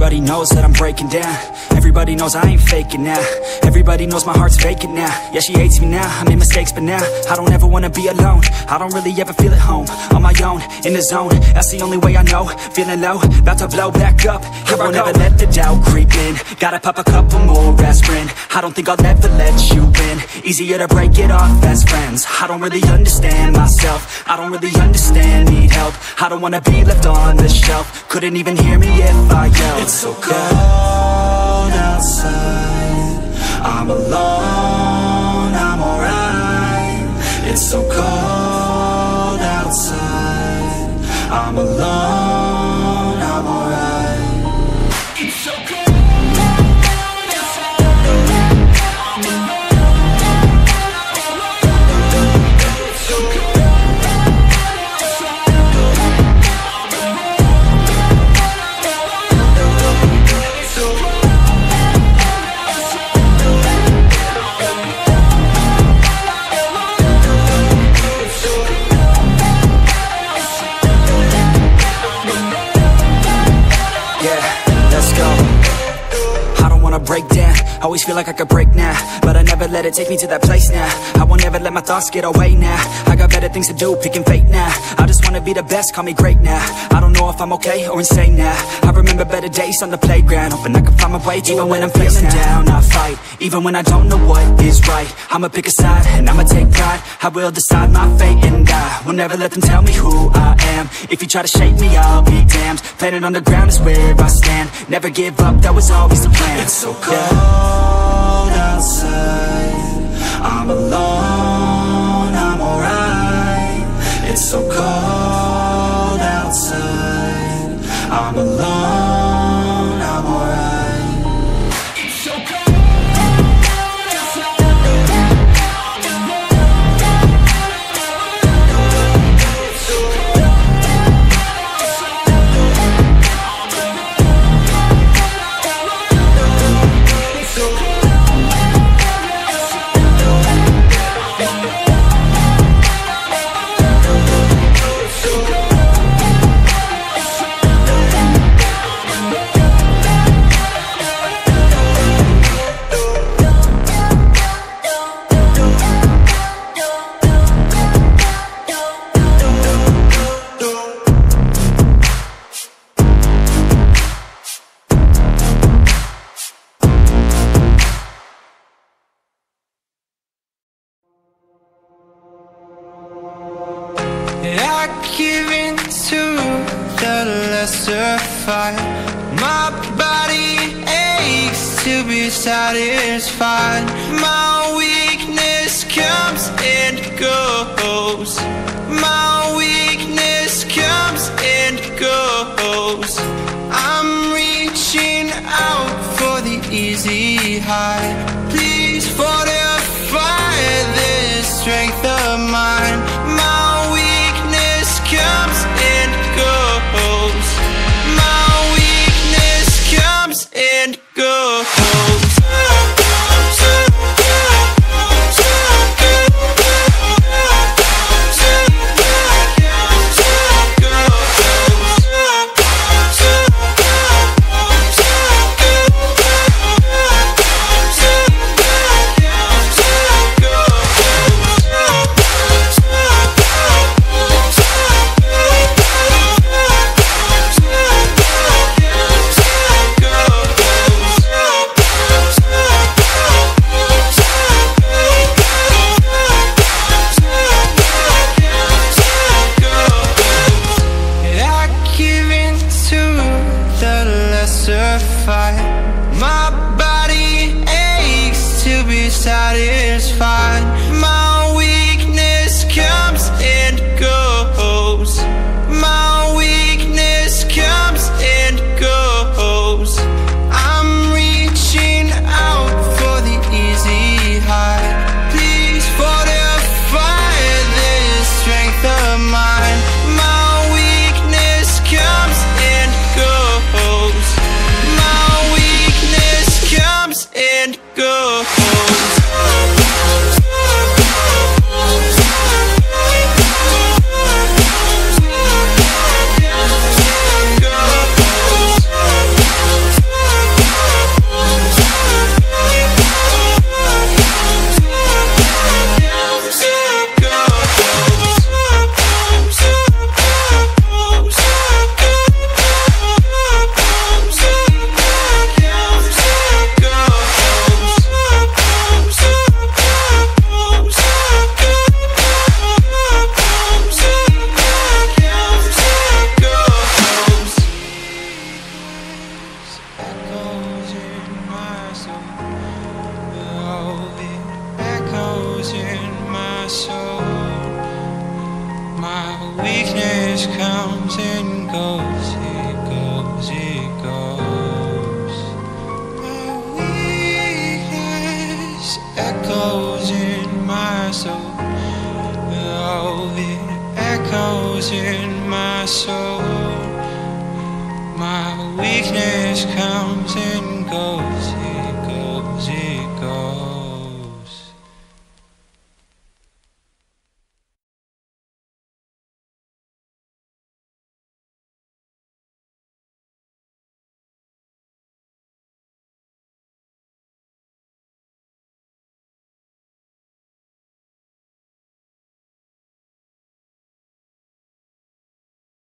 Everybody knows that I'm breaking down. Everybody knows I ain't faking now. Everybody knows my heart's vacant now. Yeah, she hates me now, I made mistakes, but now I don't ever wanna be alone. I don't really ever feel at home. On my own, in the zone, that's the only way I know. Feeling low, about to blow back up. Here I won't ever let the doubt creep in. Gotta pop a couple more aspirin. I don't think I'll ever let you in. Easier to break it off as friends. I don't really understand myself. I don't really understand, need help. I don't wanna be left on the shelf. Couldn't even hear me if I yelled. It's so cold outside, I'm alone, I'm alright. It's so cold outside, I'm alone, I'm alright. It's so cold. Break down, always feel like I could break now, but I never let it take me to that place now. I won't ever let my thoughts get away now. I got better things to do, picking fate now. I just wanna be the best, call me great now. I don't know if I'm okay or insane now. I remember better days on the playground, hoping I can find my way to even when I'm feeling down, I fight, even when I don't know what is right. I'ma pick a side, and I'ma take pride. I will decide my fate and I will never let them tell me who I am. If you try to shake me, I'll be damned. Planet on the ground is where I stand. Never give up, that was always the plan. It's so cold outside, I'm alone, I'm alright. It's so cold outside, I'm alone, I'm alright. It's so cold. I give in to the lesser fight. My body aches to be satisfied. My weakness comes and goes. My weakness comes and goes. I'm reaching out for the easy high. Please fortify this strength of mine. My weakness comes and goes. My weakness comes and goes. My body aches to be satisfied. My weakness comes and goes. My weakness comes and goes. I'm reaching out for the easy high. Please fortify this strength of mine. My weakness comes and goes. My weakness comes and goes. echoes in my soul. Oh, it echoes in my soul. My weakness comes and goes, it goes, it goes. My weakness echoes in my soul. Oh, it echoes in my soul. My weakness comes and goes.